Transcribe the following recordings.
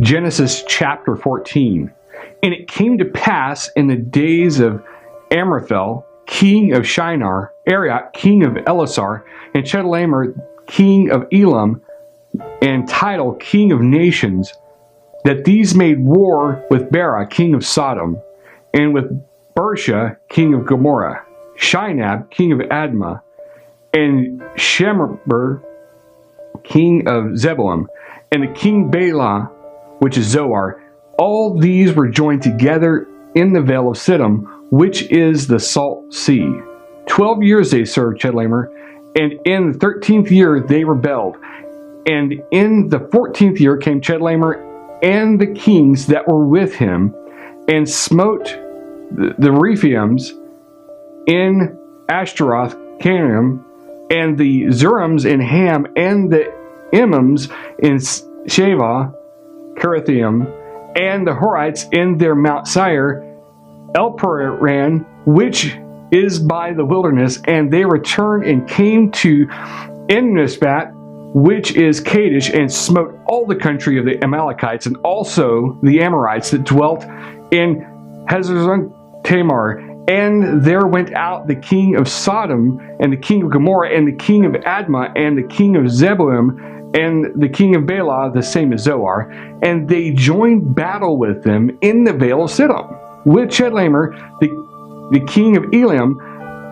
Genesis chapter 14. And it came to pass in the days of Amraphel, king of Shinar, Arioch, king of Elasar, and Chedorlaomer, king of Elam, and Tidal, king of nations, that these made war with Bera, king of Sodom, and with Bersha, king of Gomorrah, Shinab, king of Admah, and Shemeber, king of Zeboim, and the king Bela, which is Zoar. All these were joined together in the vale of Siddim, which is the salt sea. 12 years they served Chedorlaomer, and in the 13th year they rebelled. And in the 14th year came Chedorlaomer and the kings that were with him, and smote the Rephaims in Ashtaroth, Canaim, and the Zurims in Ham, and the Emims in Shavah, Kirithaim, and the Horites in their Mount Seir, Elparan, which is by the wilderness, and they returned and came to Enmispat, which is Kadesh, and smote all the country of the Amalekites, and also the Amorites that dwelt in Hazazon Tamar. And there went out the king of Sodom, and the king of Gomorrah, and the king of Admah, and the king of Zeboim, and the king of Bela, the same as Zoar, and they joined battle with them in the vale of Siddim, with Chedorlaomer, the king of Elam,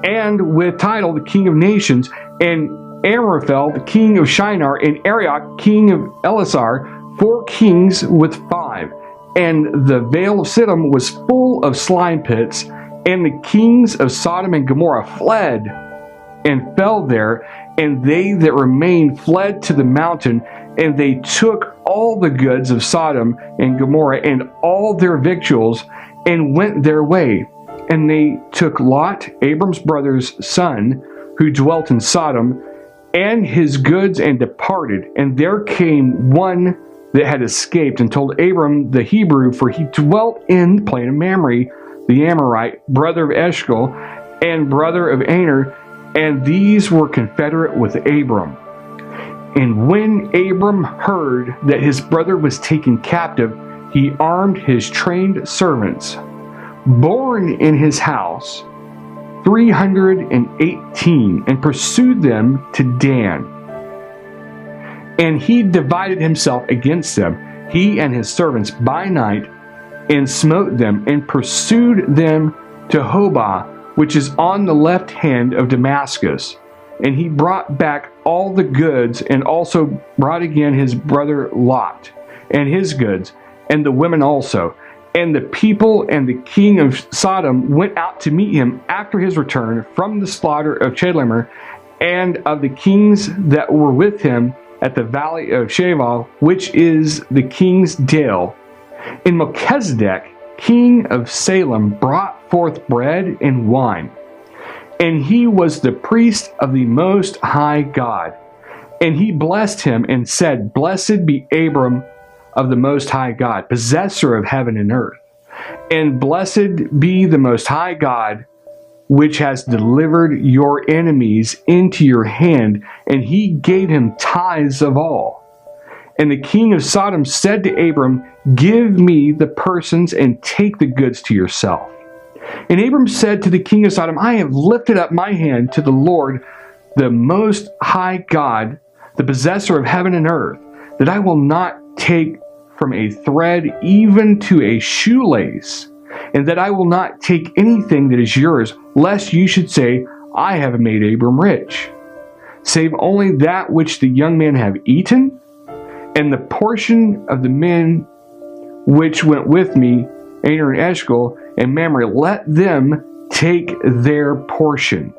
and with Tidal, the king of nations, and Amraphel, the king of Shinar, and Arioch, king of Elasar, 4 kings with 5. And the vale of Siddim was full of slime pits, and the kings of Sodom and Gomorrah fled and fell there, and they that remained fled to the mountain, and they took all the goods of Sodom and Gomorrah and all their victuals, and went their way. And they took Lot, Abram's brother's son, who dwelt in Sodom, and his goods, and departed. And there came one that had escaped, and told Abram the Hebrew, for he dwelt in the plain of Mamre, the Amorite, brother of Eshcol, and brother of Aner, and these were confederate with Abram. And when Abram heard that his brother was taken captive, he armed his trained servants, born in his house, 318, and pursued them to Dan. And he divided himself against them, he and his servants, by night, and smote them, and pursued them to Hobah, which is on the left hand of Damascus. And he brought back all the goods, and also brought again his brother Lot, and his goods, and the women also. And the people and the king of Sodom went out to meet him after his return from the slaughter of Chedorlaomer, and of the kings that were with him at the valley of Shavah, which is the king's dale. And Melchizedek, king of Salem, brought forth bread and wine. And he was the priest of the Most High God. And he blessed him and said, Blessed be Abram of the Most High God, possessor of heaven and earth. And blessed be the Most High God, which has delivered your enemies into your hand. And he gave him tithes of all. And the king of Sodom said to Abram, Give me the persons, and take the goods to yourself. And Abram said to the king of Sodom, I have lifted up my hand to the Lord, the Most High God, the possessor of heaven and earth, that I will not take from a thread even to a shoelace, and that I will not take anything that is yours, lest you should say, I have made Abram rich, save only that which the young men have eaten, and the portion of the men which went with me, Aner and Eshcol and Mamre, let them take their portion.